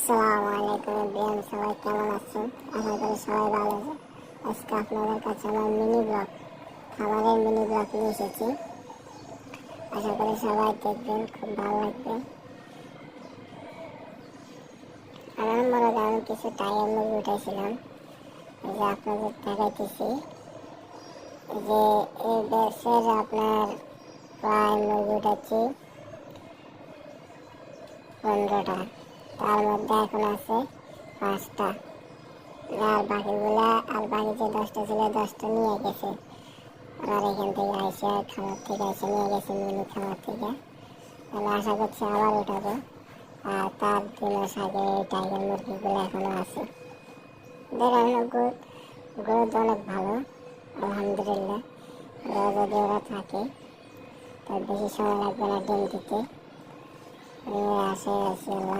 আসসালামু আলাইকুম এভরিওয়ান, সবাই কেমন আছেন? আশা করি সবাই ভালো আছেন। আজকে আপনাদের কাছে আমার মিনি ব্লগ, খাবারের মিনি ব্লগ নিয়ে এসেছি। আশা করি সবাই দেখবেন, খুব ভালো লাগবে। আমার মনে হয় আমি কিছু টাইগার মুরগি উঠেছিলাম, এই যে আপনাদের দেখাইতেছি। এই যে এই দেশের আপনার প্রায় মুরগি উঠেছি 15টা, তার মধ্যে এখন আছে 5টা। আর বাকি যে 10টা ছিল 10টা নিয়ে গেছে। আর এখান থেকে আইসে খামার থেকে আইসে নিয়ে গেছে মিনি খামার থেকে। আমি আশা করছি আবার উঠাবো। আর তার 2 মাস আগে এই টাইগার মুরগিগুলো এখনো আছে। দেখেন গ্রোথ অনেক ভালো, আলহামদুলিল্লাহ। যদি ওরা থাকে তার বেশি সময় লাগবে না ডিম দিতে। আসে আল্লাহ